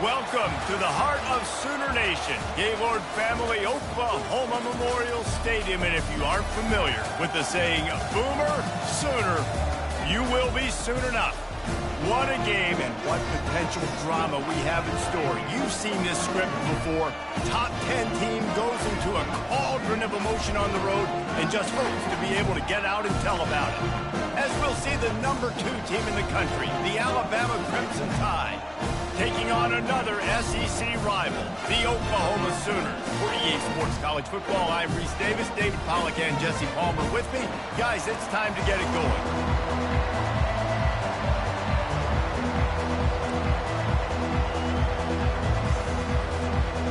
Welcome to the heart of Sooner Nation, Gaylord family, Oklahoma Memorial Stadium. And if you aren't familiar with the saying, Boomer Sooner, you will be soon enough. What a game and what potential drama we have in store. You've seen this script before. Top 10 team goes into a cauldron of emotion on the road and just hopes to be able to get out and tell about it. As we'll see the number 2 team in the country, the Alabama Crimson Tide, taking on another SEC rival, the Oklahoma Sooners. For EA Sports College Football, I'm Reese Davis, David Pollack, and Jesse Palmer with me. Guys, it's time to get it going.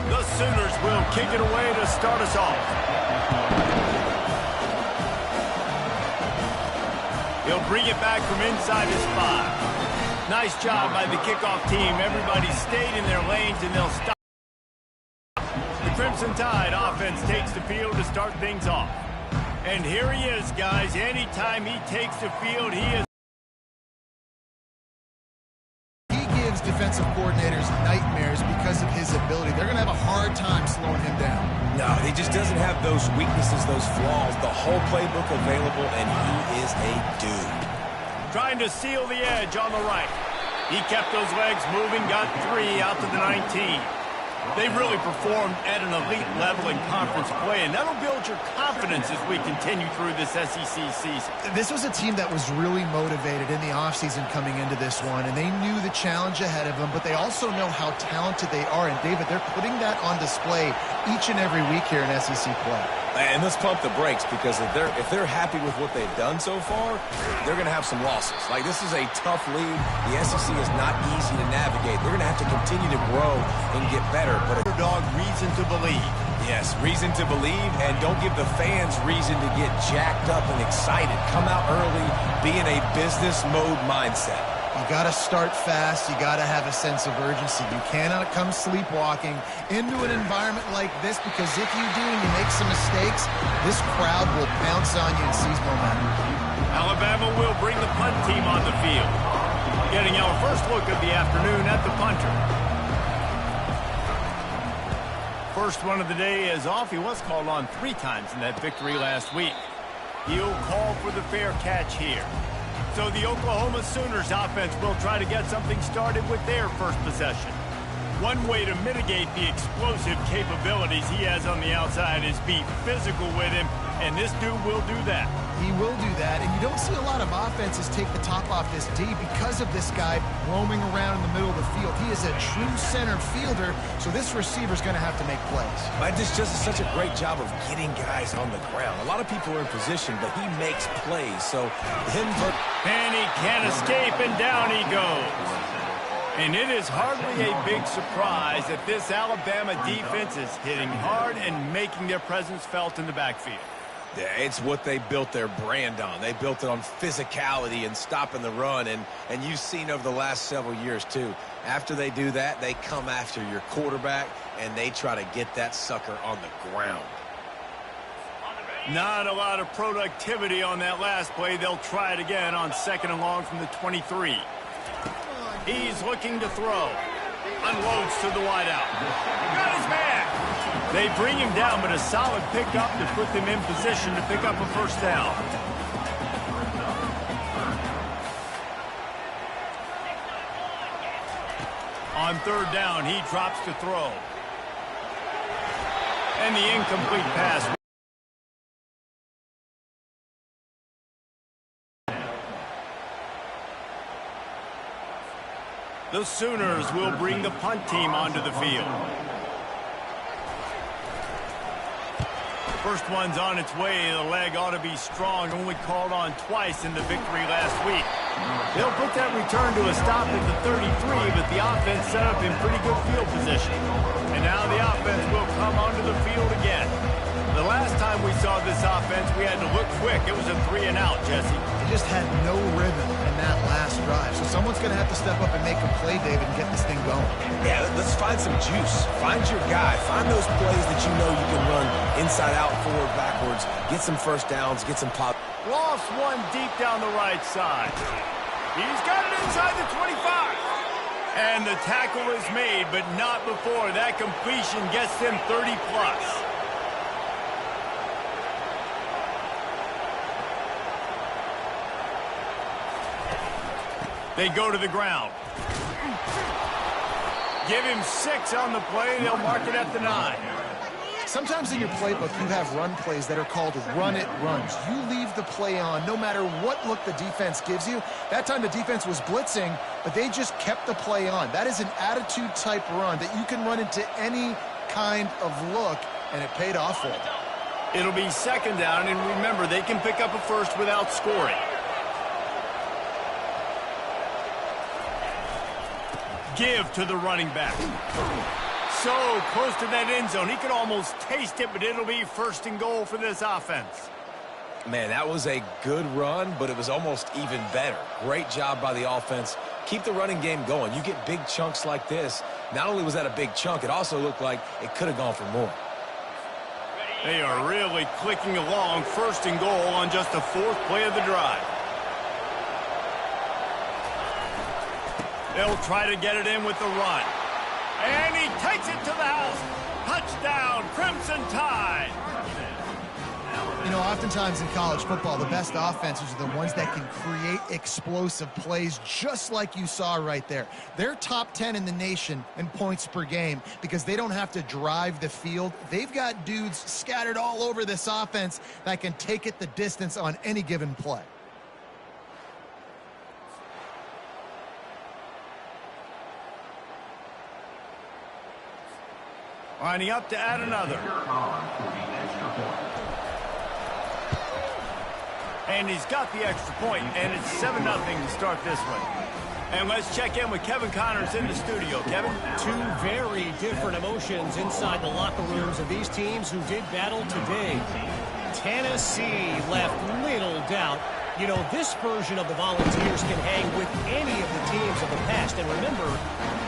The Sooners will kick it away to start us off. He'll bring it back from inside his 5. Nice job by the kickoff team. Everybody stayed in their lanes, and they'll stop. The Crimson Tide offense takes the field to start things off. And here he is, guys. Anytime he takes the field, he gives defensive coordinators nightmares because of his ability. They're going to have a hard time slowing him down. No, he just doesn't have those weaknesses, those flaws. The whole playbook available, and he is a dude. Trying to seal the edge on the right. He kept those legs moving, got 3 out to the 19. They really performed at an elite level in conference play, and that'll build your confidence as we continue through this SEC season. This was a team that was really motivated in the offseason coming into this one, and they knew the challenge ahead of them, but they also know how talented they are. And, David, they're putting that on display each and every week here in SEC play. And let's pump the brakes, because if they're happy with what they've done so far, they're going to have some losses. Like, this is a tough league. The SEC is not easy to navigate. They're going to have to continue to grow and get better. But underdog, reason to believe. Yes, reason to believe, and don't give the fans reason to get jacked up and excited. Come out early, be in a business mode mindset. You got to start fast. You got to have a sense of urgency. You cannot come sleepwalking into an environment like this, because if you do and you make some mistakes, this crowd will pounce on you and seize momentum. Alabama will bring the punt team on the field. Getting our first look of the afternoon at the punter. First one of the day is off. He was called on 3 times in that victory last week. He'll call for the fair catch here. So the Oklahoma Sooners offense will try to get something started with their first possession. One way to mitigate the explosive capabilities he has on the outside is be physical with him, and this dude will do that. He will do that, and you don't see a lot of offenses take the top off this D because of this guy roaming around in the middle of the field. He is a true center fielder, so this receiver's going to have to make plays. But this just is such a great job of getting guys on the ground. A lot of people are in position, but he makes plays, so him... And he can't escape, and down he goes. And it is hardly a big surprise that this Alabama defense is hitting hard and making their presence felt in the backfield. Yeah, it's what they built their brand on. They built it on physicality and stopping the run, and you've seen over the last several years, too. After they do that, they come after your quarterback, and they try to get that sucker on the ground. Not a lot of productivity on that last play. They'll try it again on 2nd and long from the 23. He's looking to throw. Unloads to the wideout. Got his man. They bring him down, but a solid pickup to put them in position to pick up a first down. On 3rd down, he drops to throw. And the incomplete pass. The Sooners will bring the punt team onto the field. First one's on its way. The leg ought to be strong. Only called on twice in the victory last week. They'll put that return to a stop at the 33, but the offense set up in pretty good field position. And now the offense will come onto the field again. The last time we saw this offense, we had to look quick. It was a 3-and-out, Jesse. They just had no rhythm in that last drive. So someone's going to have to step up and make a play, David, and get this thing going. Yeah, let's find some juice. Find your guy. Find those plays that you know you can run inside out, forward, backwards. Get some first downs. Get some pop. Lost one deep down the right side. He's got it inside the 25. And the tackle is made, but not before that completion gets them 30+. They go to the ground. Give him 6 on the play. They'll mark it at the 9. Sometimes in your playbook, you have run plays that are called run-it runs. You leave the play on no matter what look the defense gives you. That time the defense was blitzing, but they just kept the play on. That is an attitude-type run that you can run into any kind of look, and it paid off for them. It'll be 2nd down, and remember, they can pick up a first without scoring. Give to the running back. So close to that end zone. He could almost taste it, but it'll be 1st and goal for this offense. Man, that was a good run, but it was almost even better. Great job by the offense. Keep the running game going. You get big chunks like this. Not only was that a big chunk, it also looked like it could have gone for more. They are really clicking along. 1st and goal on just the 4th play of the drive. They'll try to get it in with the run. And he takes it to the house. Touchdown, Crimson Tide. You know, oftentimes in college football, the best offenses are the ones that can create explosive plays just like you saw right there. They're top 10 in the nation in points per game because they don't have to drive the field. They've got dudes scattered all over this offense that can take it the distance on any given play. Lining up to add another. And he's got the extra point, and it's 7-0 to start this one. And let's check in with Kevin Connors in the studio. Kevin? 2 very different emotions inside the locker rooms of these teams who did battle today. Tennessee left little doubt. You know, this version of the Volunteers can hang with any of the teams of the past. And remember,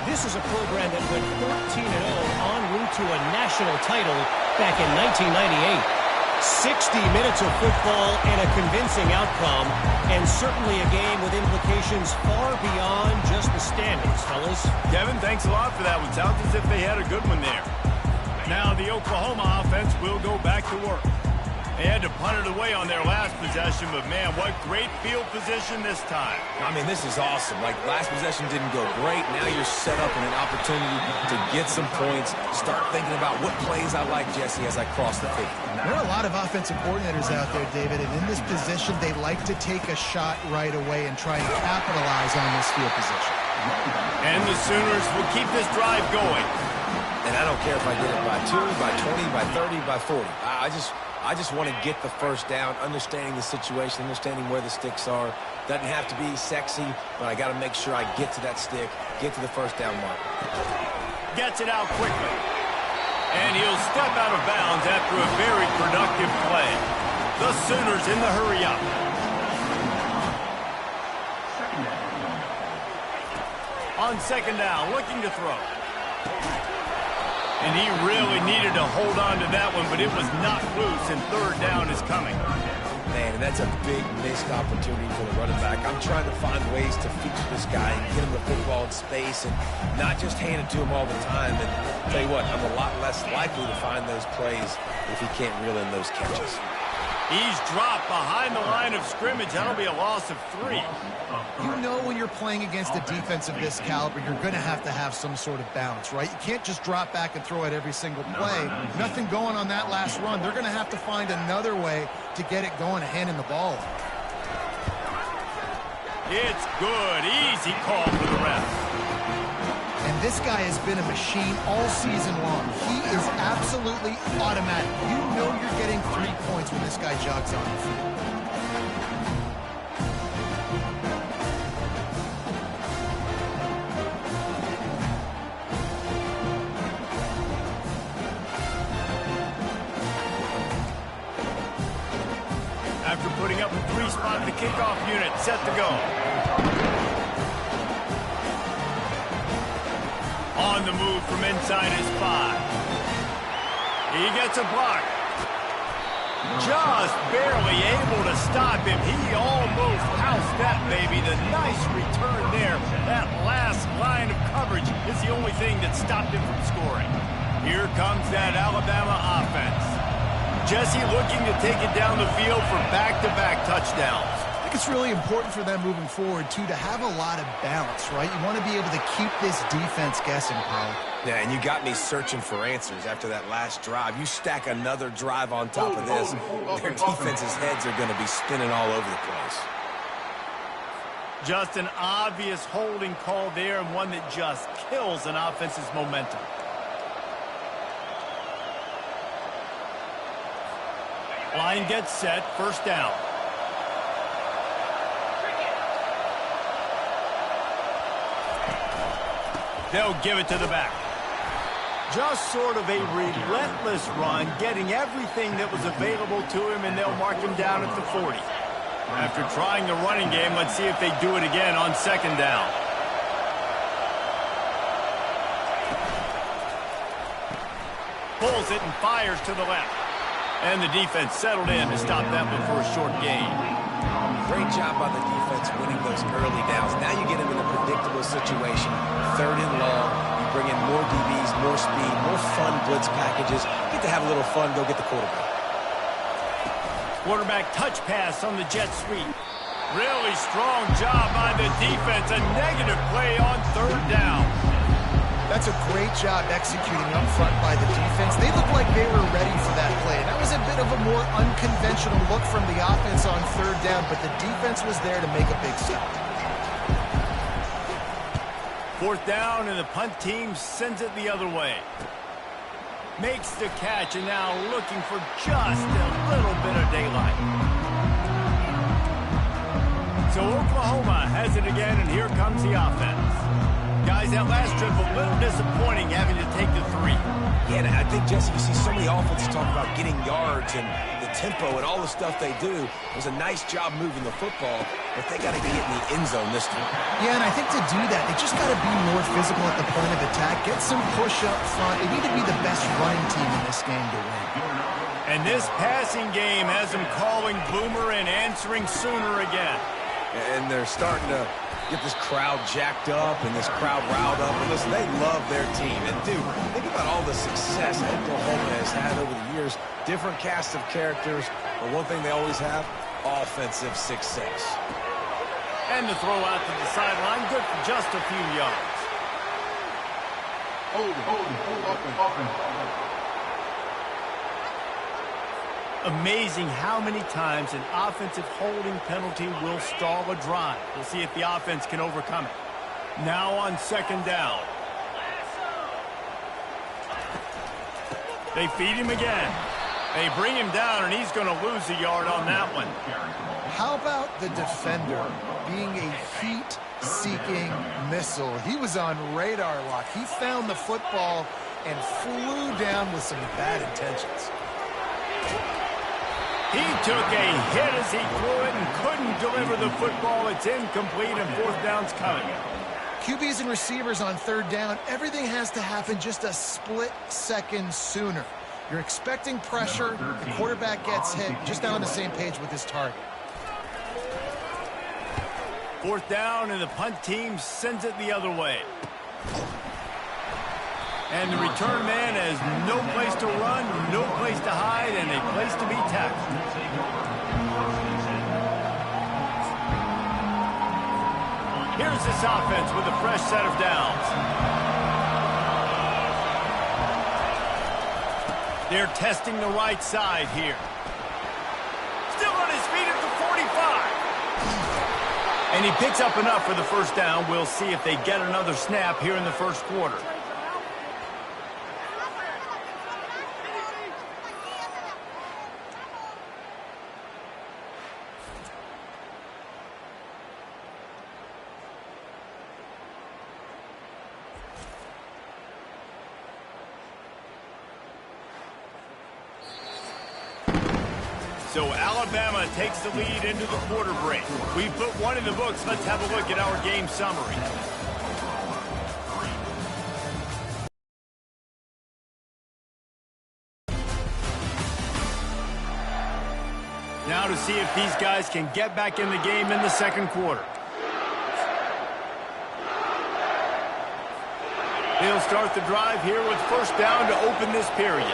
this is a program that went 14-0 en route to a national title back in 1998. 60 minutes of football and a convincing outcome, and certainly a game with implications far beyond just the standings, fellas. Kevin, thanks a lot for that one. Sounds as if they had a good one there. Now the Oklahoma offense will go back to work. They had to punt it away on their last possession, but man, what great field position this time. I mean, this is awesome. Like, last possession didn't go great. Now you're set up in an opportunity to get some points. Start thinking about what plays I like, Jesse, as I cross the field. There are a lot of offensive coordinators out there, David, and in this position, they like to take a shot right away and try and capitalize on this field position. And the Sooners will keep this drive going. And I don't care if I get it by 2, by 20, by 30, by 40. I just want to get the first down, understanding the situation, understanding where the sticks are. Doesn't have to be sexy, but I got to make sure I get to that stick, get to the first down mark. Gets it out quickly. And he'll step out of bounds after a very productive play. The Sooners in the hurry up. On 2nd down, looking to throw. And he really needed to hold on to that one, but it was not loose, and 3rd down is coming. Man, and that's a big missed opportunity for the running back. I'm trying to find ways to feature this guy and get him the football in space and not just hand it to him all the time. And I'll tell you what, I'm a lot less likely to find those plays if he can't reel in those catches. He's dropped behind the line of scrimmage. That'll be a loss of 3. You know when you're playing against a defense of this caliber, you're going to have some sort of balance, right? You can't just drop back and throw it every single play. Nothing going on that last run. They're going to have to find another way to get it going and handing the ball off. It's good. Easy call for the ref. And this guy has been a machine all season long. He is absolutely automatic. You know you're getting 3 points when this guy jogs on the field. After putting up a 3-spot, the kickoff unit set to go. On the move from inside his 5. He gets a block. Just barely able to stop him. He almost housed that, baby. The nice return there. That last line of coverage is the only thing that stopped him from scoring. Here comes that Alabama offense. Jesse looking to take it down the field for back-to-back touchdowns. I think it's really important for them moving forward, too, to have a lot of balance, right? You want to be able to keep this defense guessing, Paul. Yeah, and you got me searching for answers after that last drive. You stack another drive on top of this, their defense's heads are going to be spinning all over the place. Just an obvious holding call there, and one that just kills an offense's momentum. Line gets set, first down. They'll give it to the back. Just sort of a relentless run, getting everything that was available to him, and they'll mark him down at the 40. After trying the running game, let's see if they do it again on second down. Pulls it and fires to the left. And the defense settled in to stop that before a short gain. Great job by the defense winning those early downs. Now you get them in a predictable situation. Third and long. You bring in more DBs, more speed, more fun blitz packages. You get to have a little fun, go get the quarterback. Quarterback touch pass on the jet sweep. Really strong job by the defense. A negative play on third down. That's a great job executing up front by the defense. They looked like they were ready for that play. That was a bit of a more unconventional look from the offense on third down, but the defense was there to make a big stop. Fourth down, and the punt team sends it the other way. Makes the catch, and now looking for just a little bit of daylight. So Oklahoma has it again, and here comes the offense. Guys, that last trip a little disappointing having to take the 3. Yeah, and I think, Jesse, you see so many offenses talk about getting yards and the tempo and all the stuff they do. It was a nice job moving the football, but they got to get in the end zone this time. Yeah, and I think to do that, they just got to be more physical at the point of attack, get some push up front. They need to be the best running team in this game to win. And this passing game has them calling Boomer and answering Sooner again. And they're starting to get this crowd jacked up and this crowd riled up. And listen, they love their team. And, dude, think about all the success Oklahoma has had over the years. Different cast of characters. But one thing they always have, offensive success. And the throw out to the sideline, good for just a few yards. Amazing how many times an offensive holding penalty will stall a drive. We'll see if the offense can overcome it. Now on second down. They feed him again. They bring him down, and he's going to lose a yard on that one. How about the defender being a heat-seeking missile? He was on radar lock. He found the football and flew down with some bad intentions. He took a hit as he threw it and couldn't deliver the football. It's incomplete, and fourth down's coming. QBs and receivers on third down, everything has to happen just a split second sooner. You're expecting pressure, the quarterback gets hit, just not on the same page with his target. Fourth down, and the punt team sends it the other way. And the return man has no place to run, no place to hide, and a place to be tackled. Here's this offense with a fresh set of downs. They're testing the right side here. Still on his feet at the 45. And he picks up enough for the first down. We'll see if they get another snap here in the first quarter. So Alabama takes the lead into the quarter break. We put one in the books. Let's have a look at our game summary. Now now to see if these guys can get back in the game in the second quarter. They'll start the drive here with first down to open this period.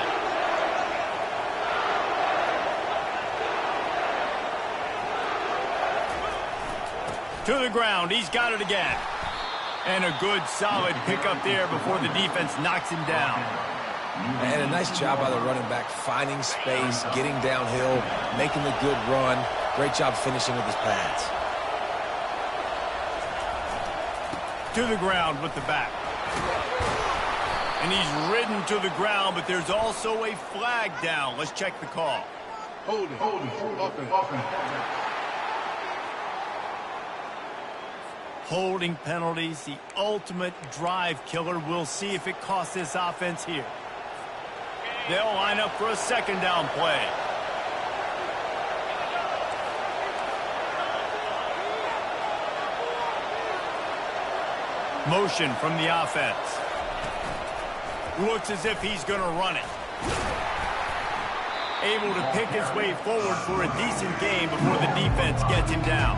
To the ground. He's got it again. And a good, solid pickup there before the defense knocks him down. And a nice job by the running back, finding space, getting downhill, making the good run. Great job finishing with his pads. To the ground with the back. And he's ridden to the ground, but there's also a flag down. Let's check the call. Hold it. Offense. Holding penalties, the ultimate drive killer. We'll see if it costs this offense here. They'll line up for a second down play. Motion from the offense. Looks as if he's going to run it. Able to pick his way forward for a decent game before the defense gets him down.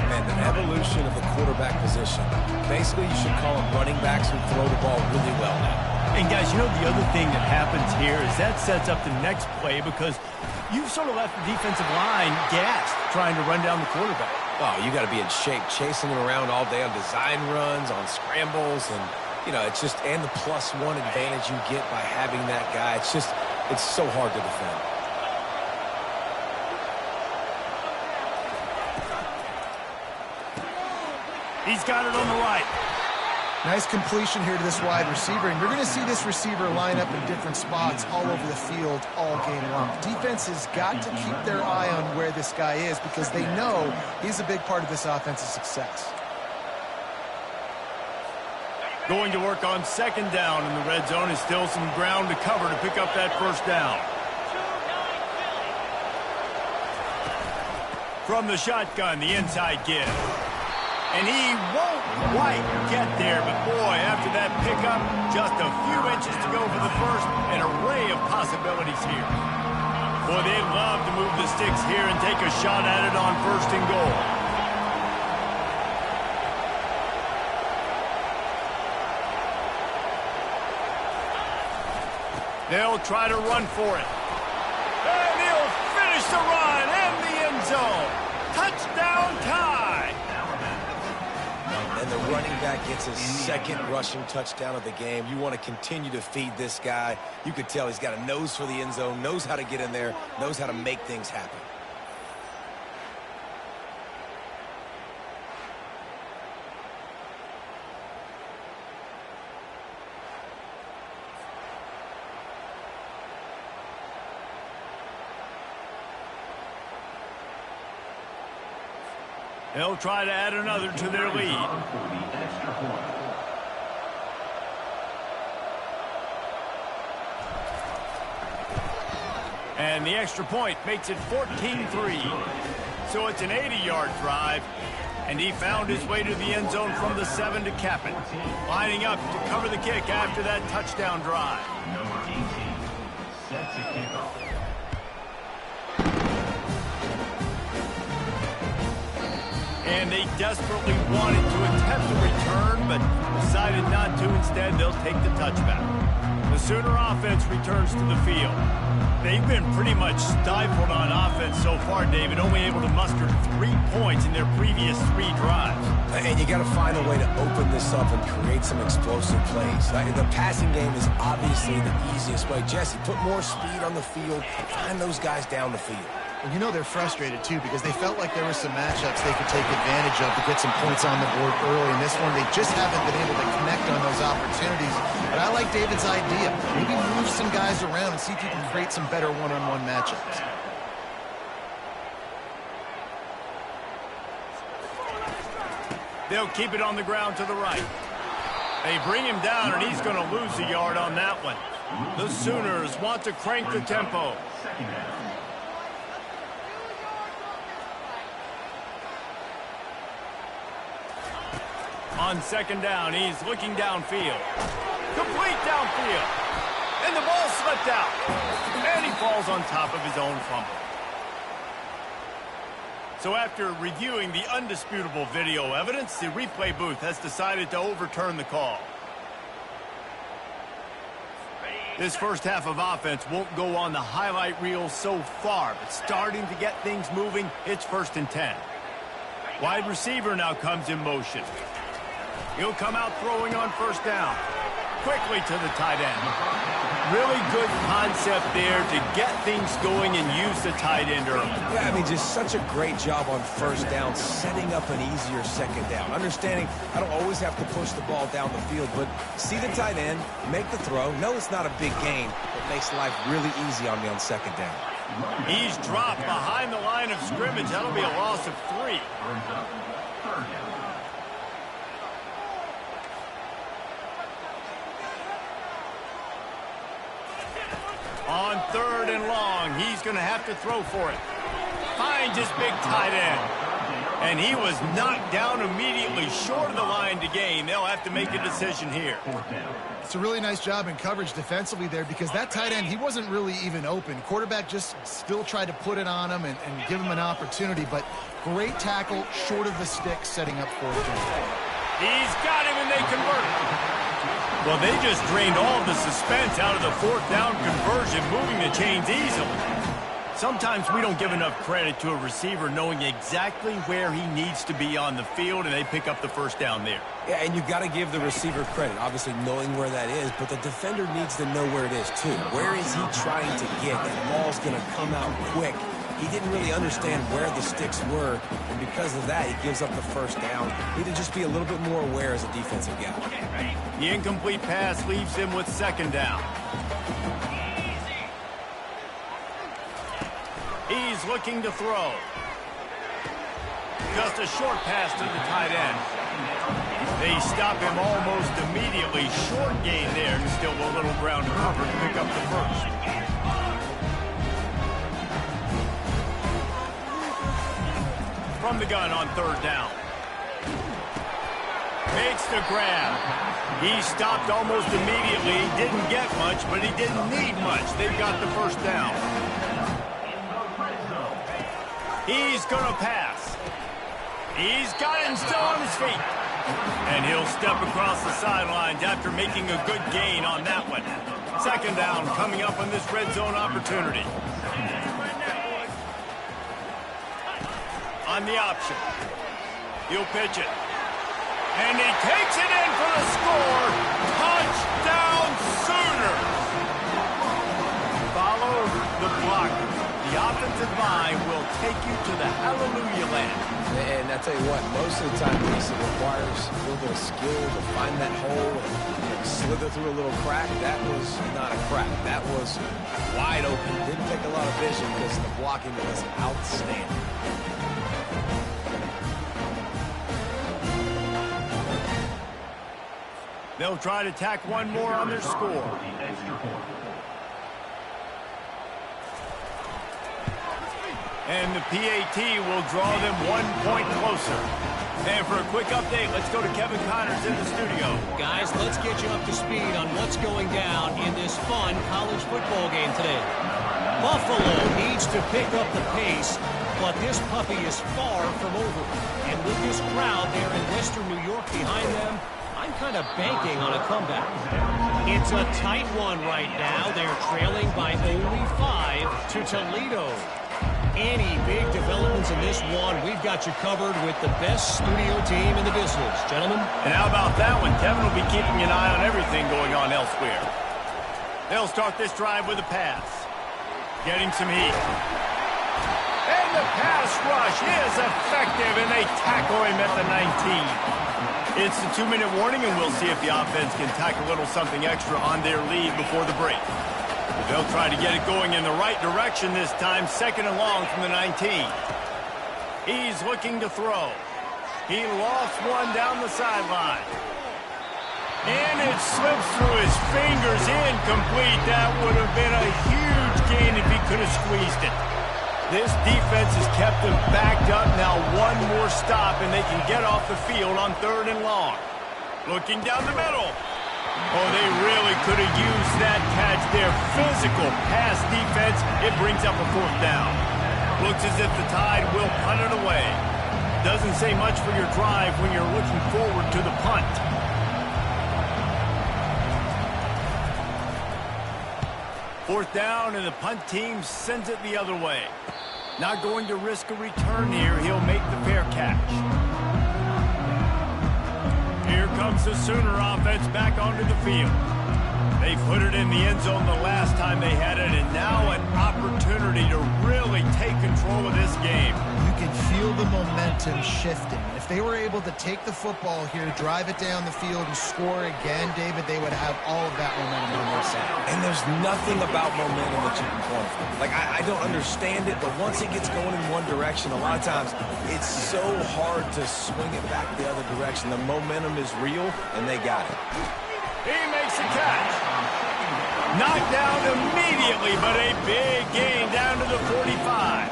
And the evolution of the quarterback position. Basically, you should call them running backs who throw the ball really well now. And guys, you know the other thing that happens here is that sets up the next play because you've sort of left the defensive line gassed trying to run down the quarterback. Oh, you got to be in shape, chasing him around all day on design runs, on scrambles, and, you know, it's just, and the +1 advantage you get by having that guy. It's just, it's so hard to defend. He's got it on the right. Nice completion here to this wide receiver, and you're going to see this receiver line up in different spots all over the field all game long. Defense has got to keep their eye on where this guy is because they know he's a big part of this offense's success. Going to work on second down in the red zone is still some ground to cover to pick up that first down. From the shotgun, the inside give. And he won't quite get there, but boy, after that pickup, just a few inches to go for the first, an array of possibilities here. Boy, they'd love to move the sticks here and take a shot at it on first and goal. They'll try to run for it. And he'll finish the run in the end zone. Touchdown tie. And the running back gets his second rushing touchdown of the game. You want to continue to feed this guy. You could tell he's got a nose for the end zone, knows how to get in there, knows how to make things happen. They'll try to add another to their lead. And the extra point makes it 14-3. So it's an 80-yard drive. And he found his way to the end zone from the 7 to cap it. Lining up to cover the kick after that touchdown drive. Number 18 sets a kickoff. And they desperately wanted to attempt a return, but decided not to. Instead, they'll take the touchback. The Sooner offense returns to the field. They've been pretty much stifled on offense so far, David, only able to muster 3 points in their previous 3 drives. And you got to find a way to open this up and create some explosive plays. The passing game is obviously the easiest way. Jesse, put more speed on the field, find those guys down the field. And you know they're frustrated, too, because they felt like there were some matchups they could take advantage of to get some points on the board early. In this one, they just haven't been able to connect on those opportunities. But I like David's idea. Maybe move some guys around and see if you can create some better one-on-one matchups. They'll keep it on the ground to the right. They bring him down, and he's going to lose a yard on that one. The Sooners want to crank the tempo. On second down, he's looking downfield. Complete downfield. And the ball slipped out. And he falls on top of his own fumble. So after reviewing the undisputable video evidence, the replay booth has decided to overturn the call. This first half of offense won't go on the highlight reel so far, but starting to get things moving, it's 1st and 10. Wide receiver now comes in motion. He'll come out throwing on 1st down. Quickly to the tight end. Really good concept there to get things going and use the tight end early. Yeah, I mean, just such a great job on 1st down, setting up an easier 2nd down. Understanding I don't always have to push the ball down the field, but see the tight end, make the throw. No, it's not a big gain, but makes life really easy on me on 2nd down. He's dropped behind the line of scrimmage. That'll be a loss of 3. On 3rd and long, he's going to have to throw for it. Finds his big tight end. And he was knocked down immediately short of the line to gain. They'll have to make a decision here. It's a really nice job in coverage defensively there because that tight end, he wasn't really even open. Quarterback just still tried to put it on him and give him an opportunity, but great tackle short of the stick setting up 4th down. He's got him and they convert it. Well, they just drained all the suspense out of the 4th down conversion, moving the chains easily. Sometimes we don't give enough credit to a receiver knowing exactly where he needs to be on the field, and they pick up the 1st down there. Yeah, and you've got to give the receiver credit, obviously knowing where that is, but the defender needs to know where it is too. Where is he trying to get? That ball's going to come out quick. He didn't really understand where the sticks were, and because of that, he gives up the 1st down. Need to just be a little bit more aware as a defensive guy. The incomplete pass leaves him with 2nd down. He's looking to throw. Just a short pass to the tight end. They stop him almost immediately. Short gain there, and still a little ground to cover to pick up the 1st. From the gun on 3rd down. Makes the grab. He stopped almost immediately. He didn't get much, but he didn't need much. They've got the 1st down. He's going to pass. He's got it and still on his feet. And he'll step across the sidelines after making a good gain on that one. 2nd down coming up on this red zone opportunity. On the option. He'll pitch it. And he takes it in for the score. Touchdown Sooners. Follow the blocker. The offensive line will take you to the hallelujah land. And I tell you what, most of the time, it requires a little bit of skill to find that hole and slither through a little crack. That was not a crack. That was wide open. Didn't take a lot of vision because the blocking was outstanding. They'll try to tack one more on their score. And the PAT will draw them 1 point closer. And for a quick update, let's go to Kevin Connors in the studio. Guys, let's get you up to speed on what's going down in this fun college football game today. Buffalo needs to pick up the pace, but this puppy is far from over. And with this crowd there in Western New York behind them, I'm kind of banking on a comeback. It's a tight one right now. They're trailing by only 5 to Toledo. Any big developments in this one, we've got you covered with the best studio team in the business, gentlemen. And how about that one? Kevin will be keeping an eye on everything going on elsewhere. They'll start this drive with a pass. Getting some heat. And the pass rush is effective, and they tackle him at the 19. It's the 2-minute warning, and we'll see if the offense can tack a little something extra on their lead before the break. They'll try to get it going in the right direction this time, 2nd and long from the 19. He's looking to throw. He lost one down the sideline. And it slips through his fingers, incomplete. That would have been a huge gain if he could have squeezed it. This defense has kept them backed up. Now one more stop, and they can get off the field on 3rd and long. Looking down the middle. Oh, they really could have used that catch there. Physical pass defense. It brings up a 4th down. Looks as if the Tide will punt it away. Doesn't say much for your drive when you're looking forward to the punt. Fourth down, and the punt team sends it the other way. Not going to risk a return here. He'll make the fair catch. Here comes the Sooner offense back onto the field. They put it in the end zone the last time they had it, and now an opportunity to really take control of this game. You can feel the momentum shifting. If they were able to take the football here, drive it down the field, and score again, David, they would have all of that momentum on their side. And there's nothing about momentum that you can quantify. Like, I don't understand it, but once it gets going in one direction, a lot of times it's so hard to swing it back the other direction. The momentum is real, and they got it. He makes a catch. Knocked down immediately, but a big gain down to the 45.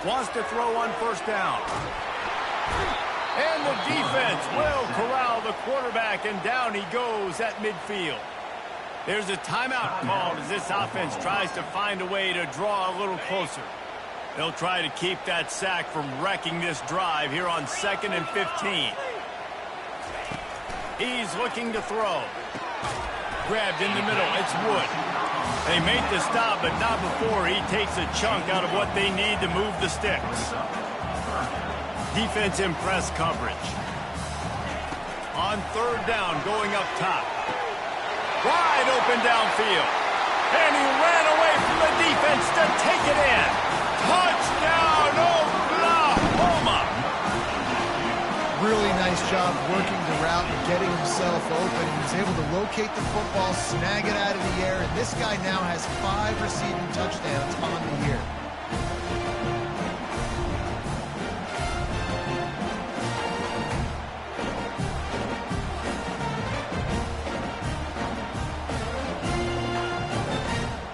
Wants to throw on first down. And the defense will corral the quarterback, and down he goes at midfield. There's a timeout called as this offense tries to find a way to draw a little closer. They'll try to keep that sack from wrecking this drive here on 2nd and 15. He's looking to throw. Grabbed in the middle. It's Wood. They make the stop, but not before he takes a chunk out of what they need to move the sticks. Defense in press coverage. On third down, going up top. Wide open downfield. And he ran away from the defense to take it in. Touchdown, Oklahoma! Really nice job working the route and getting himself open. He was able to locate the football, snag it out of the air, and this guy now has 5 receiving touchdowns on the year.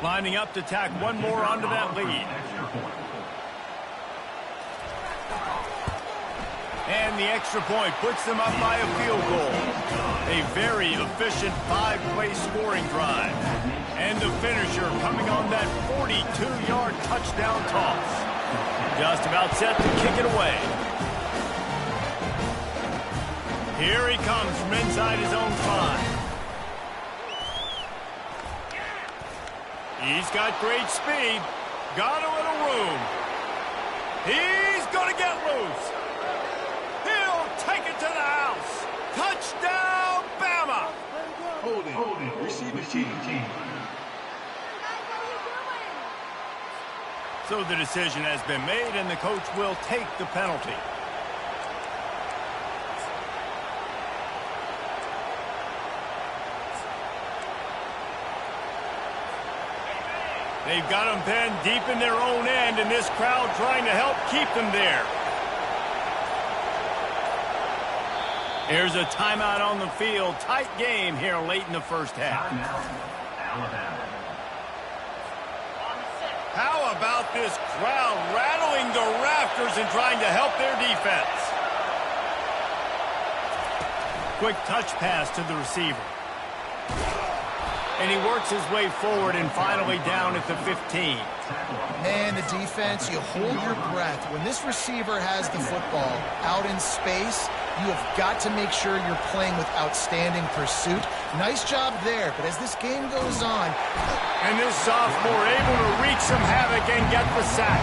Lining up to tack one more onto that lead. And the extra point puts them up by a field goal. A very efficient 5-play scoring drive. And the finisher coming on that 42-yard touchdown toss. Just about set to kick it away. Here he comes from inside his own 5. He's got great speed. Got a little room. He's going to get loose. He'll take it to the house. Touchdown, Bama. Holding. Receiving team. So the decision has been made, and the coach will take the penalty. They've got them pinned deep in their own end, and this crowd trying to help keep them there. Here's a timeout on the field. Tight game here late in the first half. How about this crowd rattling the rafters and trying to help their defense? Quick touch pass to the receiver. And he works his way forward and finally down at the 15. Man, the defense, you hold your breath. When this receiver has the football out in space, you have got to make sure you're playing with outstanding pursuit. Nice job there, but as this game goes on... And this sophomore able to wreak some havoc and get the sack.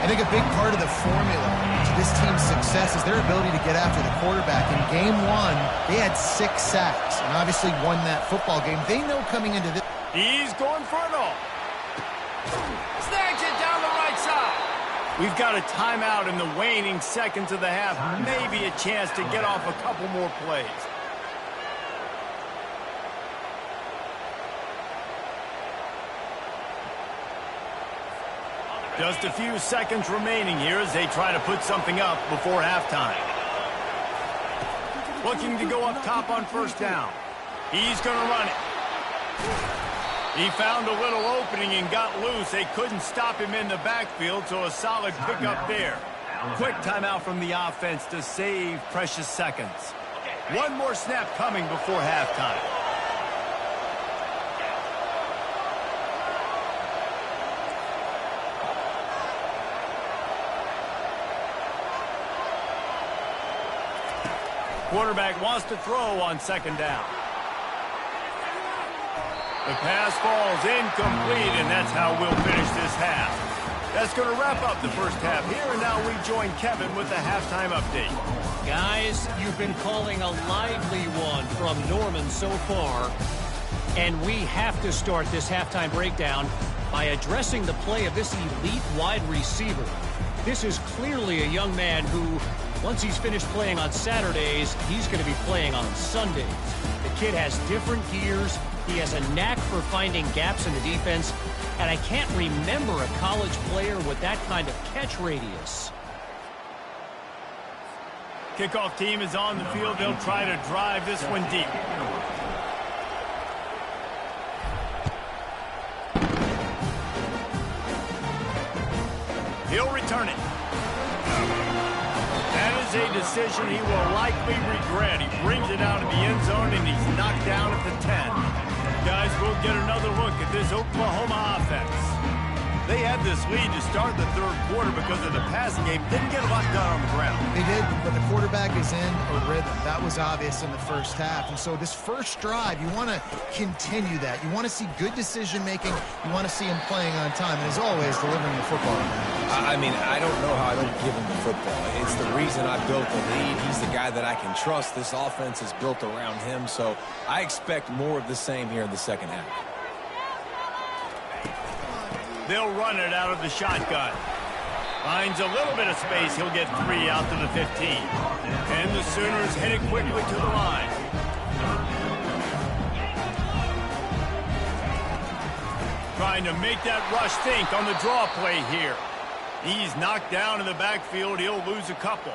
I think a big part of the formula to this team's success is their ability to get after the quarterback. In game 1, they had 6 sacks and obviously won that football game. They know coming into this... He's going for it all. Snags it down the right side. We've got a timeout in the waning seconds of the half. Maybe a chance to get off a couple more plays. Just a few seconds remaining here as they try to put something up before halftime. Looking to go up top on first down. He's going to run it. He found a little opening and got loose. They couldn't stop him in the backfield, so a solid pickup there. Quick timeout from the offense to save precious seconds. One more snap coming before halftime. Quarterback wants to throw on second down. The pass falls incomplete, and that's how we'll finish this half. That's going to wrap up the first half here, and now we join Kevin with the halftime update. Guys, you've been calling a lively one from Norman so far, and we have to start this halftime breakdown by addressing the play of this elite wide receiver. This is clearly a young man who, once he's finished playing on Saturdays, he's going to be playing on Sundays. The kid has different gears. He has a knack for finding gaps in the defense, and I can't remember a college player with that kind of catch radius. Kickoff team is on the field. They'll try to drive this one deep. He'll return it. That is a decision he will likely regret. He brings it out of the end zone, and he's knocked down at the 10. Guys, we'll get another look at this Oklahoma offense. They had this lead to start the third quarter because of the passing game. Didn't get a lot done on the ground. They did, but the quarterback is in a rhythm. That was obvious in the first half. And so this first drive, you want to continue that. You want to see good decision-making. You want to see him playing on time. And as always, delivering the football. I mean, I don't know how I don't give him the football. It's the reason I built the lead. He's the guy that I can trust. This offense is built around him. So I expect more of the same here in the second half. They'll run it out of the shotgun. Finds a little bit of space. He'll get 3 out to the 15. And the Sooners headed quickly to the line. Trying to make that rush think on the draw play here. He's knocked down in the backfield. He'll lose a couple.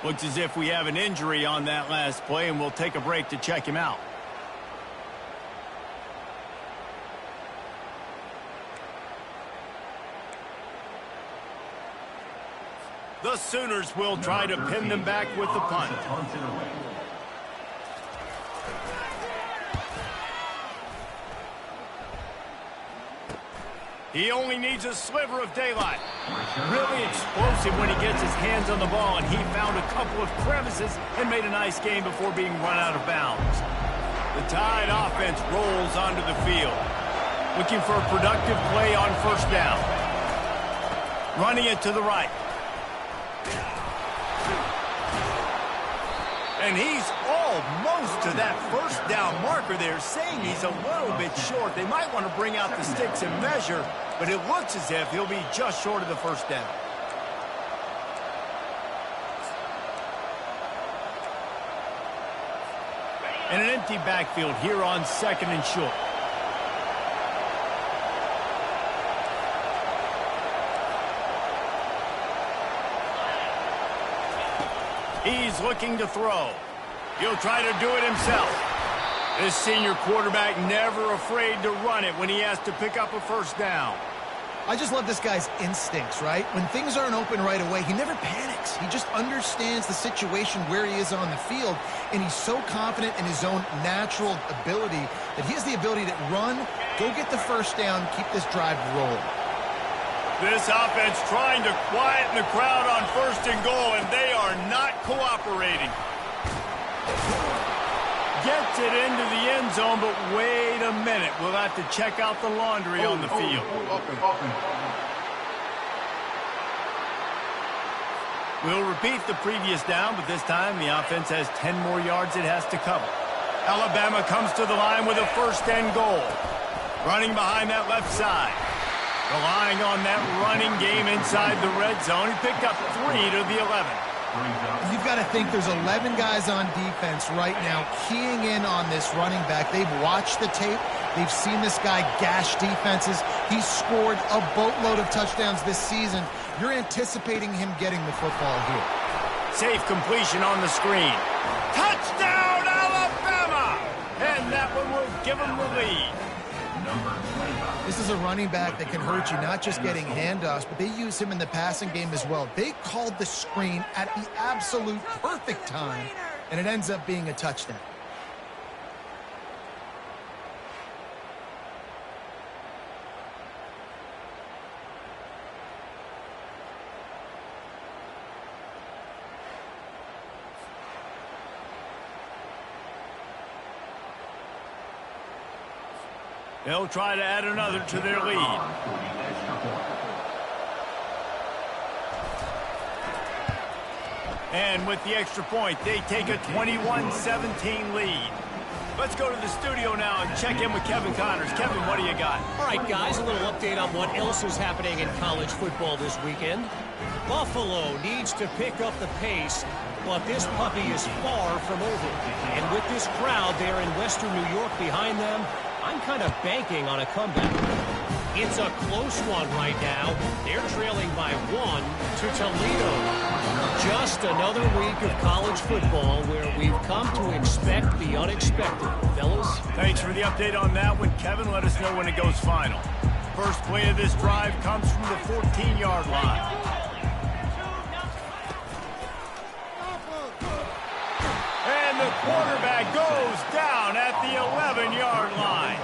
Looks as if we have an injury on that last play, and we'll take a break to check him out. The Sooners will try to pin them back with the punt. He only needs a sliver of daylight. Really explosive when he gets his hands on the ball, and he found a couple of crevices and made a nice game before being run out of bounds. The Tide offense rolls onto the field, looking for a productive play on first down. Running it to the right. And he's almost to that first down marker there, saying he's a little bit short. They might want to bring out the sticks and measure, but it looks as if he'll be just short of the first down. And an empty backfield here on second and short. He's looking to throw. He'll try to do it himself. This senior quarterback never afraid to run it when he has to pick up a first down. I just love this guy's instincts, right? When things aren't open right away, he never panics. He just understands the situation where he is on the field, and he's so confident in his own natural ability that he has the ability to run, go get the first down, keep this drive rolling. This offense trying to quieten the crowd on first and goal, and they are not cooperating. Gets it into the end zone, but wait a minute. We'll have to check out the laundry on the field. We'll repeat the previous down, but this time the offense has 10 more yards it has to cover. Alabama comes to the line with a first and goal. Running behind that left side. Relying on that running game inside the red zone. He picked up 3 to the 11. You've got to think there's 11 guys on defense right now keying in on this running back. They've watched the tape. They've seen this guy gash defenses. He's scored a boatload of touchdowns this season. You're anticipating him getting the football here. Safe completion on the screen. Touchdown, Alabama! And that one will give them the lead. This is a running back that can hurt you, not just getting handoffs, but they use him in the passing game as well. They called the screen at the absolute perfect time, and it ends up being a touchdown. They'll try to add another to their lead. And with the extra point, they take a 21-17 lead. Let's go to the studio now and check in with Kevin Connors. Kevin, what do you got? All right, guys, a little update on what else is happening in college football this weekend. Buffalo needs to pick up the pace, but this puppy is far from over. And with this crowd there in Western New York behind them, I'm kind of banking on a comeback. It's a close one right now. They're trailing by 1 to Toledo. Just another week of college football where we've come to expect the unexpected, fellas. Thanks for the update on that one, Kevin. Let us know when it goes final. First play of this drive comes from the 14-yard line. And the quarterback goes down at the 11-yard line.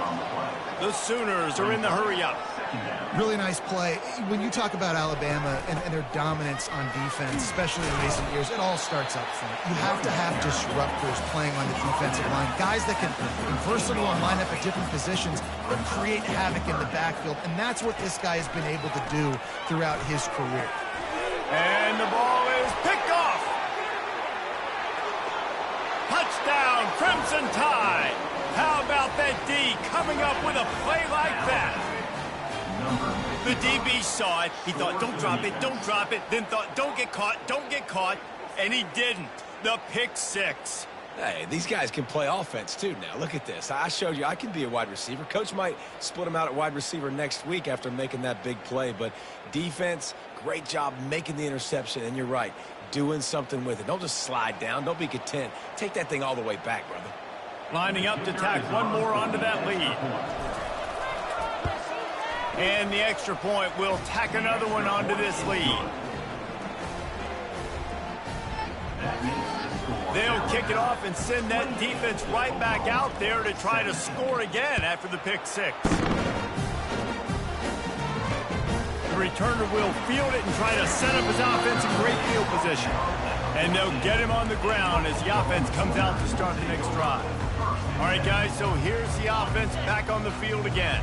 The Sooners are in the hurry-up. Really nice play. When you talk about Alabama and their dominance on defense, especially in recent years, it all starts up front. You have to have disruptors playing on the defensive line, guys that can be versatile and line up at different positions, but create havoc in the backfield, and that's what this guy has been able to do throughout his career. And the ball is picked off. Touchdown, Crimson Tide. How about that D coming up with a play like that? The DB saw it. He thought, don't drop it, don't drop it. Then thought, don't get caught, and he didn't. The pick six. Hey, these guys can play offense, too, now. Look at this. I showed you I can be a wide receiver. Coach might split him out at wide receiver next week after making that big play. But defense, great job making the interception. And you're right, doing something with it. Don't just slide down. Don't be content. Take that thing all the way back, brother. Lining up to tack one more onto that lead. And the extra point will tack another one onto this lead. They'll kick it off and send that defense right back out there to try to score again after the pick six. The returner will field it and try to set up his offense in great field position. And they'll get him on the ground as the offense comes out to start the next drive. All right, guys, so here's the offense back on the field again.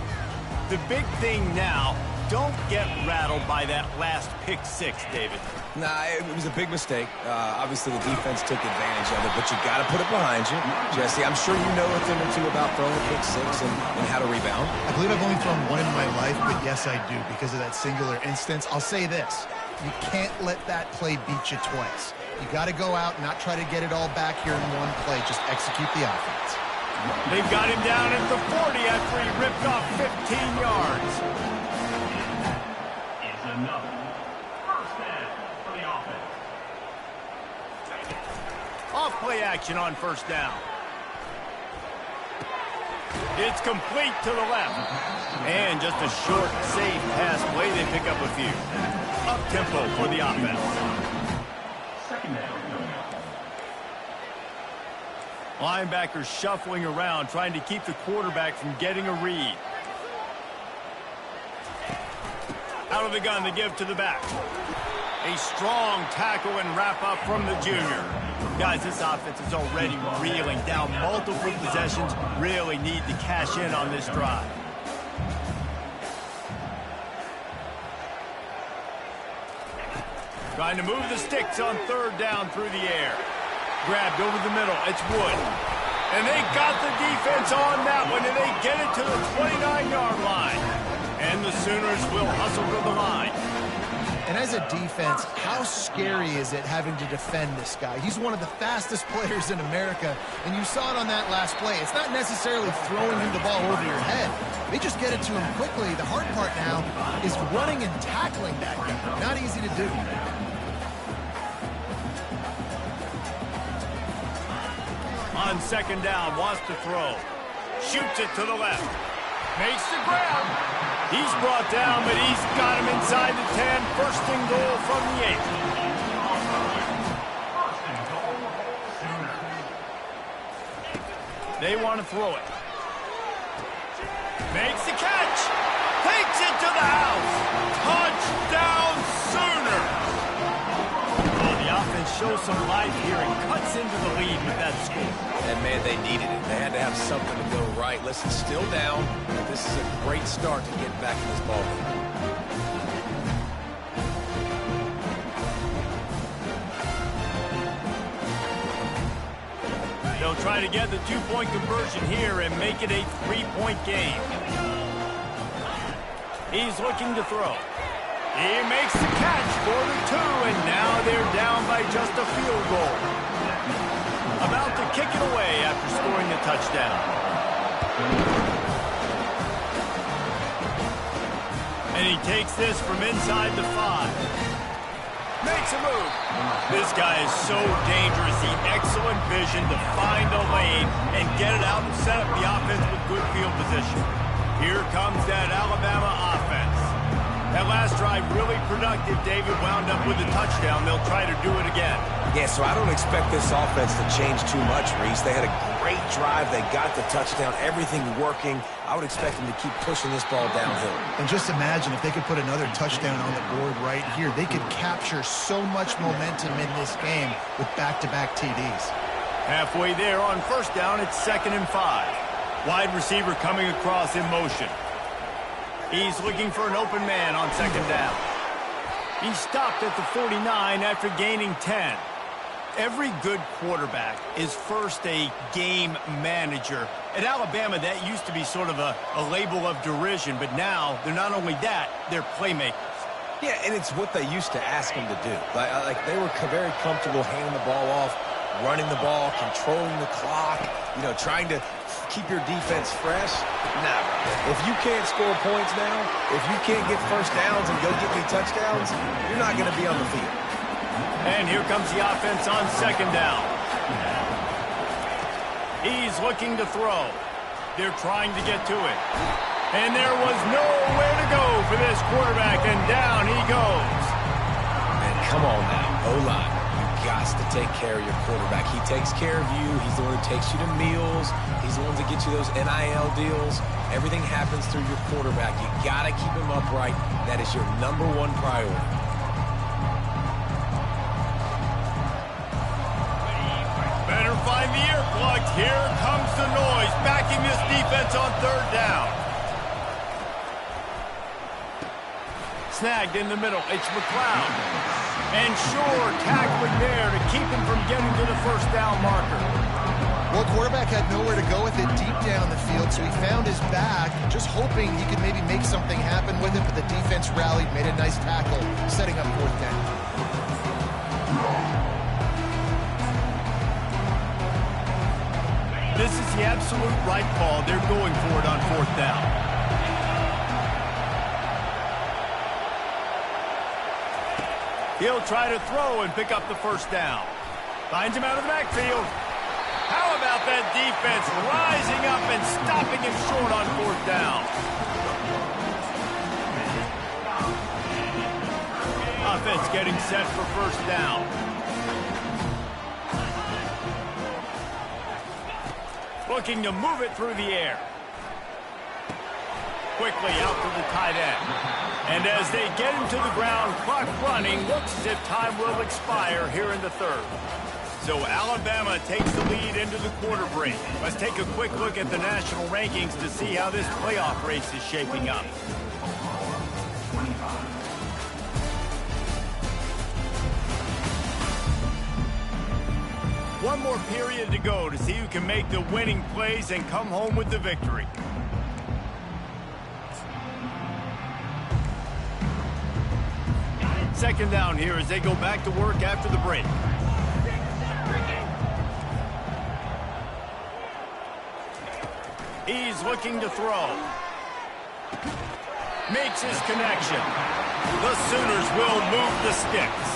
The big thing now, don't get rattled by that last pick six, David. Nah, it was a big mistake. Obviously, the defense took advantage of it, but you got to put it behind you. Jesse, I'm sure you know a thing or two about throwing a pick six and how to rebound. I believe I've only thrown one in my life, but yes, I do, because of that singular instance. I'll say this. You can't let that play beat you twice. You got to go out and not try to get it all back here in one play. Just execute the offense. They've got him down at the 40 after he ripped off 15 yards. It's enough. First down for the offense. Off play action on first down. It's complete to the left. And just a short, safe pass play. They pick up a few. Up-tempo for the offense. Second down. Linebackers shuffling around, trying to keep the quarterback from getting a read. Out of the gun to give to the back. A strong tackle and wrap up from the junior. Guys, this offense is already reeling down multiple possessions. Really need to cash in on this drive. Trying to move the sticks on third down through the air. Grabbed over the middle. It's Wood. And they got the defense on that one, and they get it to the 29-yard line. And the Sooners will hustle to the line. And as a defense, how scary is it having to defend this guy? He's one of the fastest players in America, and you saw it on that last play. It's not necessarily throwing him the ball over your head. They just get it to him quickly. The hard part now is running and tackling that guy. Not easy to do. On second down, wants to throw. Shoots it to the left. Makes the grab. He's brought down, but he's got him inside the 10. First and goal from the 8. They want to throw it. Makes the catch. Takes it to the house. Touchdown, Sooners. Well, the offense shows some life here and cuts into the lead with that score. And, man, they needed it. They had to have something to go right. Listen, still down, but this is a great start to getting back in this ball game. They'll try to get the two-point conversion here and make it a three-point game. He's looking to throw. He makes the catch for the two, and now they're down by just a field goal. About to kick it away after scoring the touchdown. And he takes this from inside the 5. Makes a move. This guy is so dangerous. The excellent vision to find a lane and get it out and set up the offense with good field position. Here comes that Alabama offense. That last drive really productive. David wound up with a touchdown. They'll try to do it again. Yeah, so I don't expect this offense to change too much, Reese. They had a great drive. They got the touchdown. Everything working. I would expect them to keep pushing this ball downhill. And just imagine if they could put another touchdown on the board right here. They could capture so much momentum in this game with back-to-back TDs. Halfway there on first down, it's 2nd and 5. Wide receiver coming across in motion. He's looking for an open man on 2nd down. He stopped at the 49 after gaining 10. Every good quarterback is first a game manager. At Alabama, that used to be sort of a label of derision, but now they're not only that, they're playmakers. Yeah, and it's what they used to ask them to do. Like they were very comfortable handing the ball off, running the ball, controlling the clock, trying to keep your defense fresh. Nah, bro. If you can't score points now, if you can't get first downs and go get me touchdowns, you're not going to be on the field. And here comes the offense on 2nd down. He's looking to throw. They're trying to get to it. And there was nowhere to go for this quarterback, and down he goes. Man, come on now, O-line. You got to take care of your quarterback. He takes care of you. He's the one who takes you to meals. He's the one that gets you those NIL deals. Everything happens through your quarterback. You got to keep him upright. That is your #1 priority. Better find the earplugs. Here comes the noise, backing this defense on 3rd down. Snagged in the middle. It's McLeod. And Shore tackling there to keep him from getting to the 1st down marker. Well, quarterback had nowhere to go with it deep down the field, so he found his back, just hoping he could maybe make something happen with it, but the defense rallied, made a nice tackle, setting up 4th down. This is the absolute right call. They're going for it on 4th down. He'll try to throw and pick up the 1st down. Finds him out of the backfield. How about that defense rising up and stopping him short on 4th down? Offense getting set for 1st down. Looking to move it through the air. Quickly out to the tight end. And as they get him to the ground, clock running, looks as if time will expire here in the 3rd. So Alabama takes the lead into the quarter break. Let's take a quick look at the national rankings to see how this playoff race is shaping up. One more period to go to see who can make the winning plays and come home with the victory. Second down here as they go back to work after the break. He's looking to throw. Makes his connection. The Sooners will move the sticks.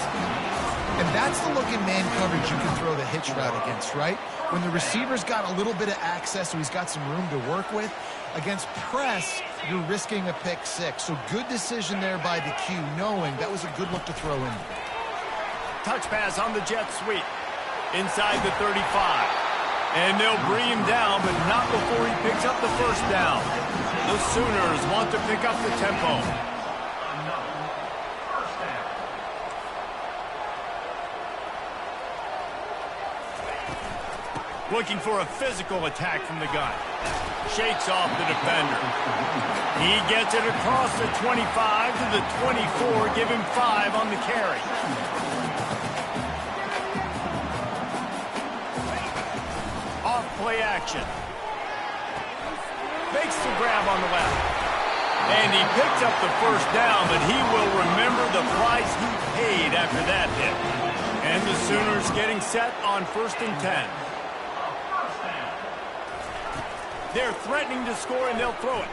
And that's the look in man coverage you can throw the hitch route against, right? When the receiver's got a little bit of access, so he's got some room to work with. Against press, you're risking a pick 6. So good decision there by the Q, knowing that was a good look to throw in. Touch pass on the jet sweep. Inside the 35. And they'll bring him down, but not before he picks up the 1st down. The Sooners want to pick up the tempo. Looking for a physical attack from the gun. Shakes off the defender. He gets it across the 25 to the 24. Give him 5 on the carry. Off play action. Makes the grab on the left. And he picks up the first down, but he will remember the price he paid after that hit. And the Sooners getting set on 1st and 10. They're threatening to score, and they'll throw it.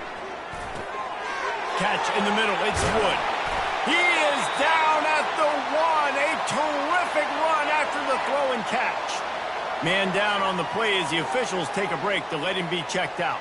Catch in the middle. It's Wood. He is down at the 1. A terrific run after the throw and catch. Man down on the play as the officials take a break to let him be checked out.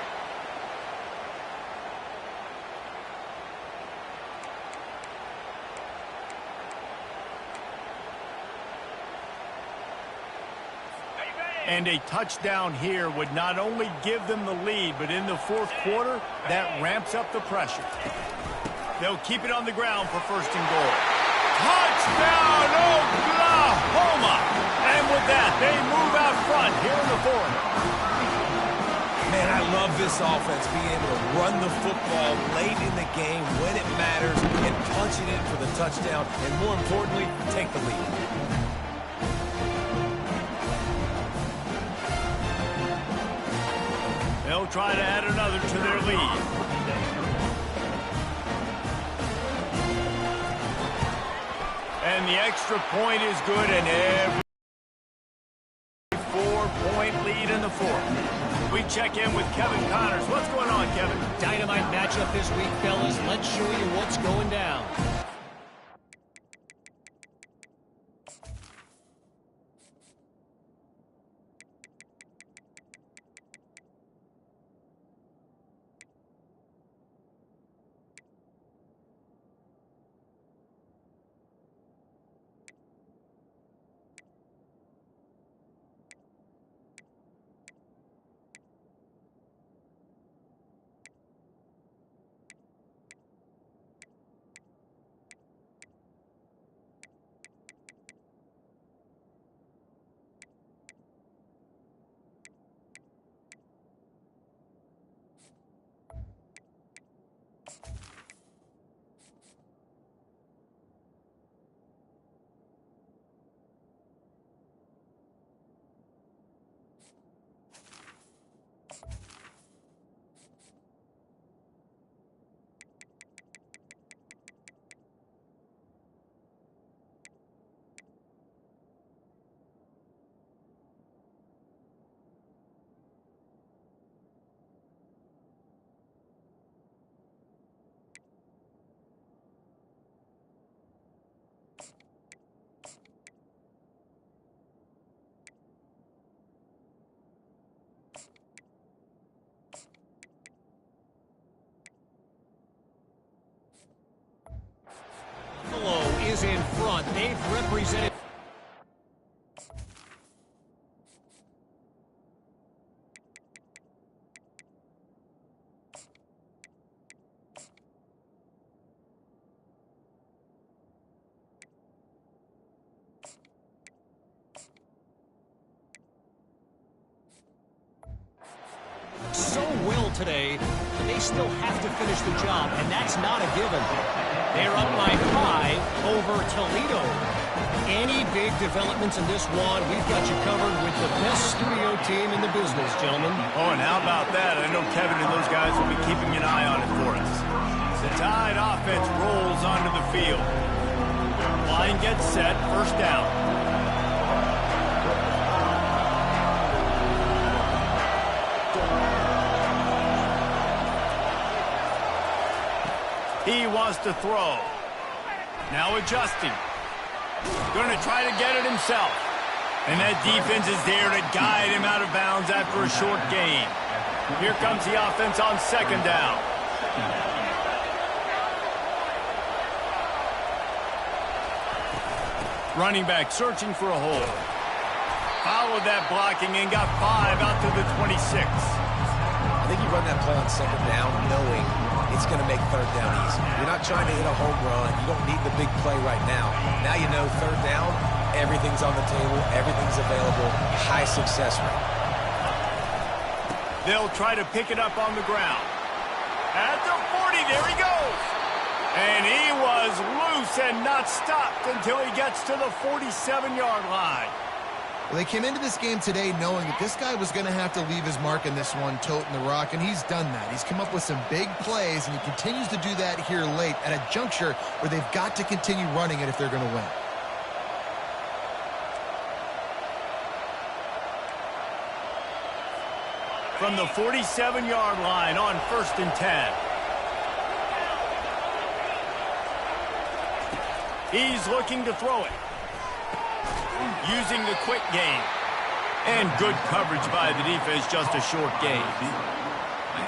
And a touchdown here would not only give them the lead, but in the 4th quarter, that ramps up the pressure. They'll keep it on the ground for 1st and goal. Touchdown, Oklahoma! And with that, they move out front here in the 4th. Man, I love this offense, being able to run the football late in the game when it matters and punch it in for the touchdown, and more importantly, take the lead. They'll try to add another to their lead. And the extra point is good, and every 4-point lead in the 4th. We check in with Kevin Connors. What's going on, Kevin? Dynamite matchup this week, fellas. Let's show you what's going down. Is in front. They've represented. So well today, but they still have to finish the job, and that's not a given. They're up by 5 over Toledo. Any big developments in this one, we've got you covered with the best studio team in the business, gentlemen. Oh, and how about that? I know Kevin and those guys will be keeping an eye on it for us. The Tide offense rolls onto the field. Line gets set, 1st down. He wants to throw. Now adjusting. Going to try to get it himself. And that defense is there to guide him out of bounds after a short gain. Here comes the offense on 2nd down. Running back searching for a hole. Followed that blocking and got 5 out to the 26. I think you run that play on 2nd down knowing it's going to make 3rd down easy. You're not trying to hit a home run. You don't need the big play right now. Now you know 3rd down, everything's on the table, everything's available, high success rate. They'll try to pick it up on the ground. At the 40, there he goes. And he was loose and not stopped until he gets to the 47-yard line. Well, they came into this game today knowing that this guy was going to have to leave his mark in this one, toting the rock, and he's done that. He's come up with some big plays, and he continues to do that here late at a juncture where they've got to continue running it if they're going to win. From the 47-yard line on 1st and 10. He's looking to throw it. Using the quick game. And good coverage by the defense, just a short gain.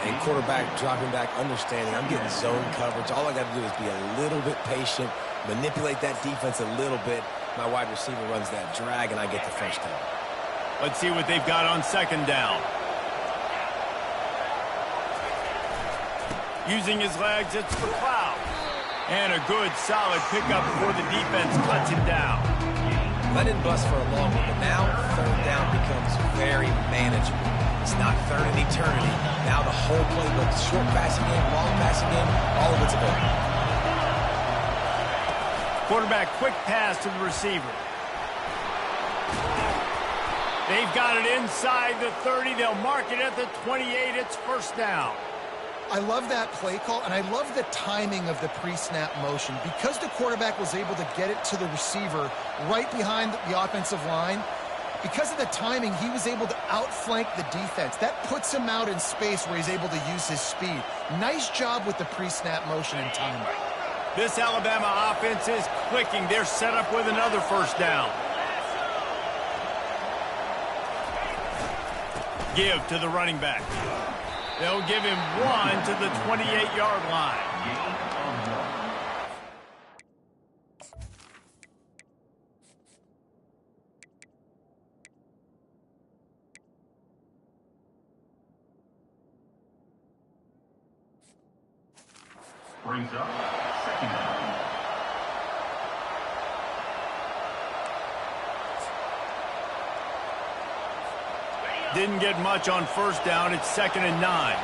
And quarterback dropping back, understanding I'm getting zone coverage. All I got to do is be a little bit patient, manipulate that defense a little bit. My wide receiver runs that drag, and I get the first down. Let's see what they've got on 2nd down. Using his legs, it's for Cloud. And a good, solid pickup before the defense cuts him down. Let him bust for a long one, but now 3rd down becomes very manageable. It's not 3rd and eternity. Now the whole playbook, short passing game, long passing game, all of it's available. Quarterback quick pass to the receiver. They've got it inside the 30. They'll mark it at the 28. It's 1st down. I love that play call, and I love the timing of the pre-snap motion. Because the quarterback was able to get it to the receiver right behind the offensive line, because of the timing, he was able to outflank the defense. That puts him out in space where he's able to use his speed. Nice job with the pre-snap motion and timing. This Alabama offense is clicking. They're set up with another 1st down. Give to the running back. They'll give him 1 to the 28-yard line. Brings up 2nd down. Didn't get much on 1st down. It's 2nd and 9.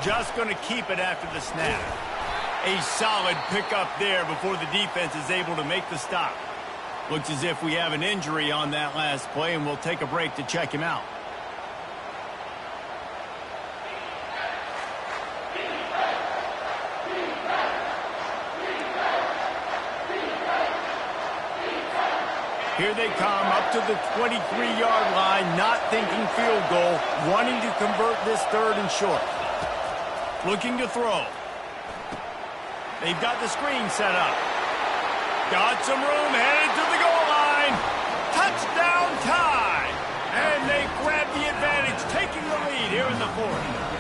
Just going to keep it after the snap. A solid pickup there before the defense is able to make the stop. Looks as if we have an injury on that last play, and we'll take a break to check him out. Here they come up to the 23-yard line, not thinking field goal, wanting to convert this 3rd and short. Looking to throw. They've got the screen set up. Got some room, headed to the goal line. Touchdown tie. And they grab the advantage, taking the lead here in the 4th.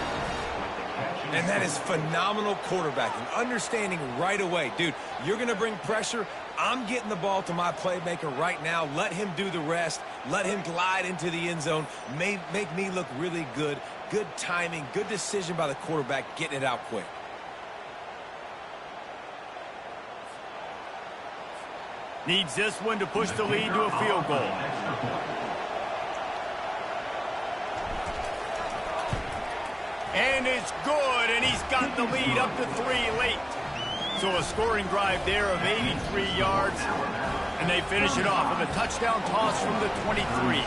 And that is phenomenal quarterbacking. Understanding right away, dude, you're going to bring pressure. I'm getting the ball to my playmaker right now. Let him do the rest. Let him glide into the end zone. Make me look really good. Good timing, good decision by the quarterback, getting it out quick. Needs this one to push the lead to a field goal. And it's good, and he's got the lead up to 3 late. So a scoring drive there of 83 yards, and they finish it off with a touchdown toss from the 23.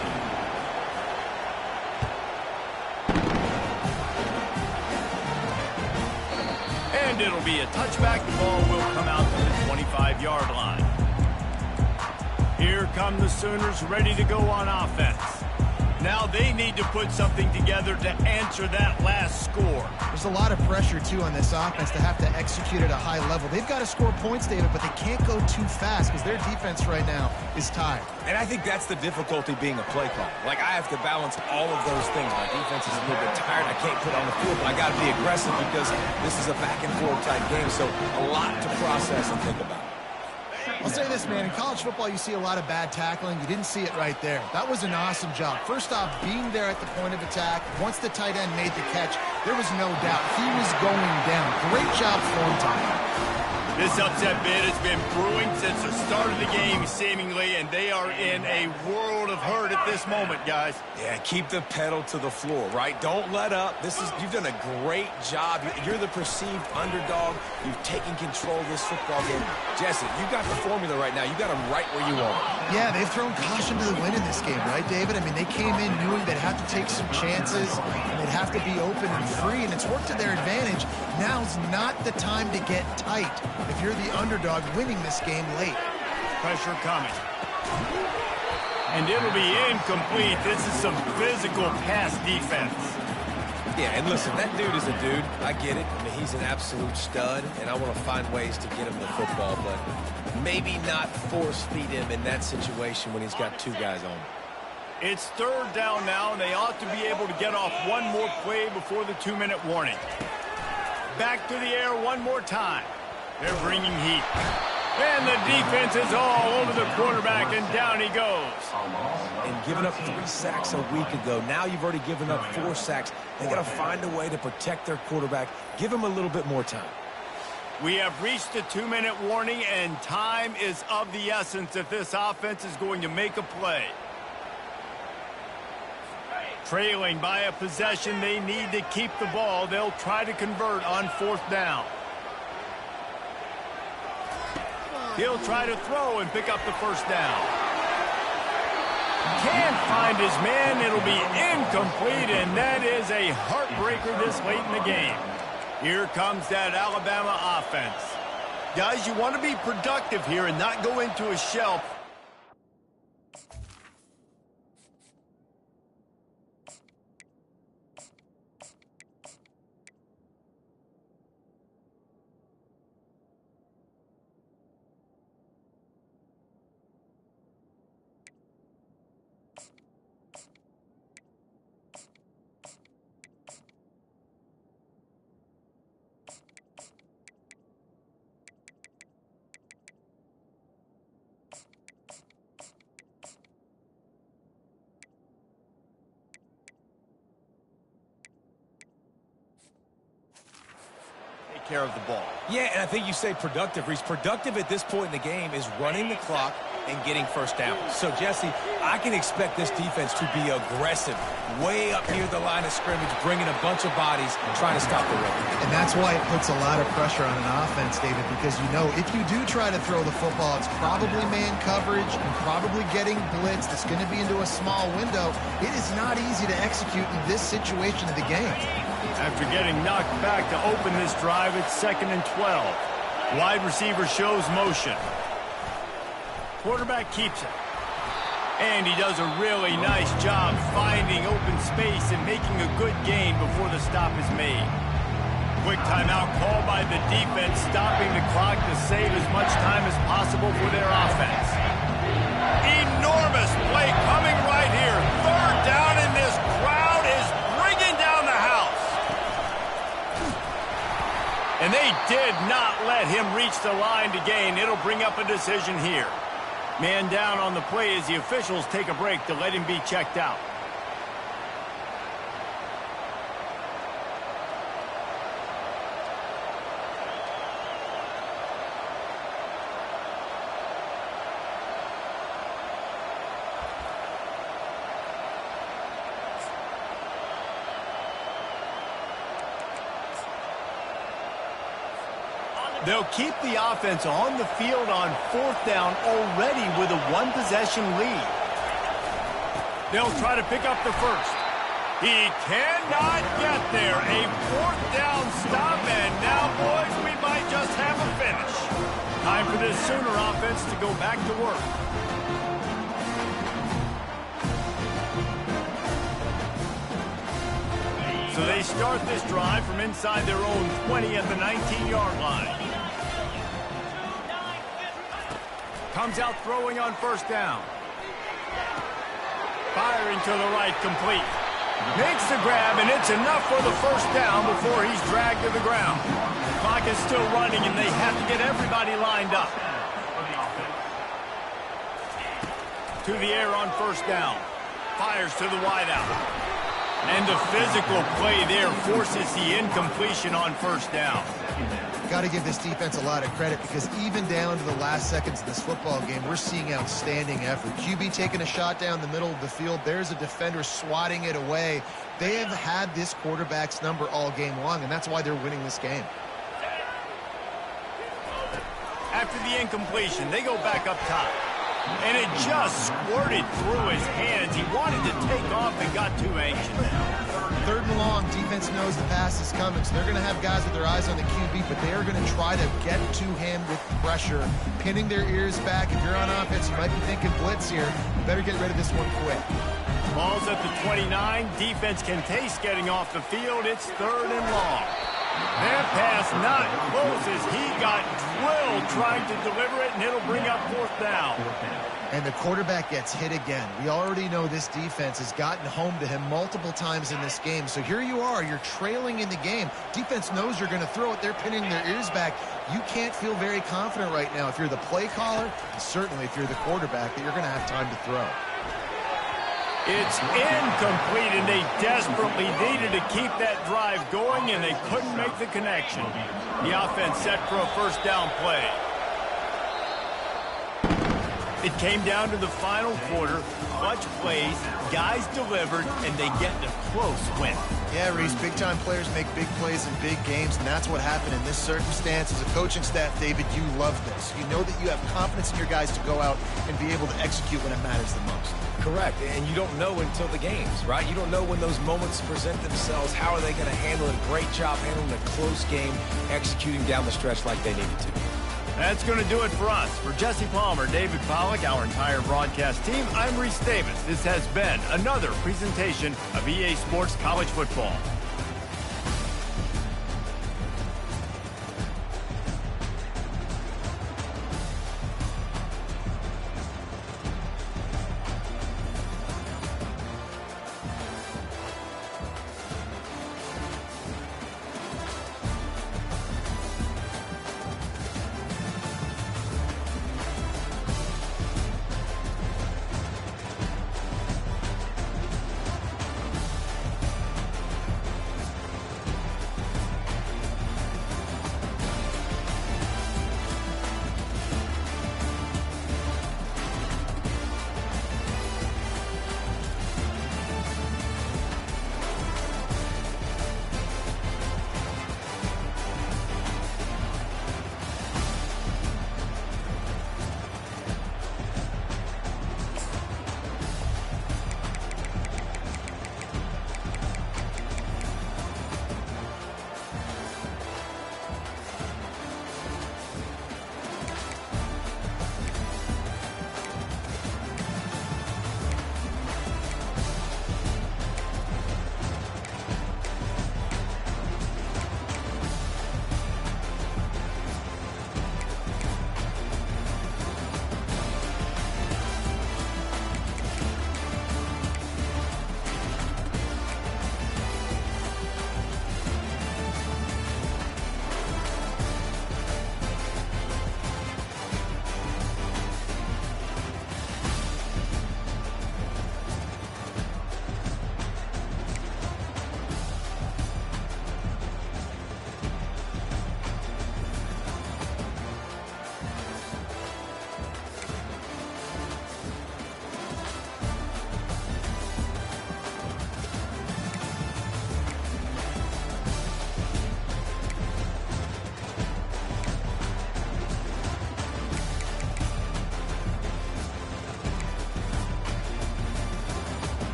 And it'll be a touchback. The ball will come out to the 25-yard line. Here come the Sooners ready to go on offense. Now they need to put something together to answer that last score. There's a lot of pressure, too, on this offense to have to execute at a high level. They've got to score points, David, but they can't go too fast because their defense right now is tired. And I think that's the difficulty being a play caller. Like, I have to balance all of those things. My defense is a little bit tired. I can't put on the field, but I got to be aggressive because this is a back-and-forth type game, so a lot to process and think about. I'll say this, man. In college football, you see a lot of bad tackling. You didn't see it right there. That was an awesome job. First off, being there at the point of attack. Once the tight end made the catch, there was no doubt he was going down. Great job form time. This upset bid has been brewing since the start of the game, seemingly, and they are in a world of hurt at this moment, guys. Yeah, keep the pedal to the floor, right? Don't let up. You've done a great job. You're the perceived underdog. You've taken control of this football game. Jesse, you got the formula right now. You got them right where you want them. Yeah, they've thrown caution to the wind in this game, right, David? I mean, they came in knowing they'd have to take some chances, and they'd have to be open and free, and it's worked to their advantage. Now's not the time to get tight if you're the underdog winning this game late. Pressure coming. And it'll be incomplete. This is some physical pass defense. Yeah, and listen, that dude is a dude. I get it. I mean, he's an absolute stud, and I want to find ways to get him the football, but maybe not force feed him in that situation when he's got two guys on him. It's third down now, and they ought to be able to get off one more play before the 2-minute warning. Back to the air one more time. They're bringing heat. And the defense is all over the quarterback, and down he goes. And giving up 3 sacks a week ago, now you've already given up 4 sacks. They got to find a way to protect their quarterback. Give him a little bit more time. We have reached the 2-minute warning, and time is of the essence if this offense is going to make a play. Trailing by a possession, they need to keep the ball. They'll try to convert on 4th down. He'll try to throw and pick up the first down. Can't find his man. It'll be incomplete, and that is a heartbreaker this late in the game. Here comes that Alabama offense. Guys, you want to be productive here and not go into a shell. Care of the ball. Yeah, and I think you say productive, Reese. Productive at this point in the game is running the clock and getting first down. So, Jesse, I can expect this defense to be aggressive, way up near the line of scrimmage, bringing a bunch of bodies and trying to stop the run. And that's why it puts a lot of pressure on an offense, David, because you know if you do try to throw the football, it's probably man coverage and probably getting blitzed. It's going to be into a small window. It is not easy to execute in this situation of the game. After getting knocked back to open this drive, it's 2nd and 12. Wide receiver shows motion. Quarterback keeps it. And he does a really nice job finding open space and making a good gain before the stop is made. Quick timeout called by the defense, stopping the clock to save as much time as possible for their offense. Enormous play coming right here. 3rd down, and this crowd is bringing down the house. And they did not let him reach the line to gain. It'll bring up a decision here. Man down on the play as the officials take a break to let him be checked out. They'll keep the offense on the field on 4th down already with a 1-possession lead. They'll try to pick up the first. He cannot get there. A 4th down stop, and now, boys, we might just have a finish. Time for this Sooner offense to go back to work. So they start this drive from inside their own 20 at the 19-yard line. Comes out throwing on 1st down. Firing to the right, complete. Makes the grab, and it's enough for the 1st down before he's dragged to the ground. The clock is still running, and they have to get everybody lined up. To the air on 1st down. Fires to the wideout. And the physical play there forces the incompletion on first down. Got to give this defense a lot of credit because even down to the last seconds of this football game, we're seeing outstanding effort. QB taking a shot down the middle of the field. There's a defender swatting it away. They have had this quarterback's number all game long, and that's why they're winning this game. After the incompletion, they go back up top. And it just squirted through his hands. He wanted to take off and got too anxious. Third and long, defense knows the pass is coming, so they're going to have guys with their eyes on the QB, but they are going to try to get to him with pressure, pinning their ears back. If you're on offense, you might be thinking blitz here. You better get rid of this one quick. Ball's at the 29. Defense can taste getting off the field. It's third and long. That pass not close as he got drilled trying to deliver it, and it'll bring up fourth down. And the quarterback gets hit again. We already know this defense has gotten home to him multiple times in this game. So here you are, you're trailing in the game. Defense knows you're going to throw it. They're pinning their ears back. You can't feel very confident right now if you're the play caller, and certainly if you're the quarterback, that you're going to have time to throw. It's incomplete, and they desperately needed to keep that drive going, and they couldn't make the connection. The offense set for a first down play. It came down to the final quarter. Clutch plays, guys delivered, and they get a close win. Yeah, Reese, big-time players make big plays in big games, and that's what happened in this circumstance. As a coaching staff, David, you love this. You know that you have confidence in your guys to go out and be able to execute when it matters the most. Correct, and you don't know until the games, right? You don't know when those moments present themselves. How are they going to handle it? Great job handling a close game, executing down the stretch like they needed to. That's going to do it for us. For Jesse Palmer, David Pollack, our entire broadcast team, I'm Reese Davis. This has been another presentation of EA Sports College Football.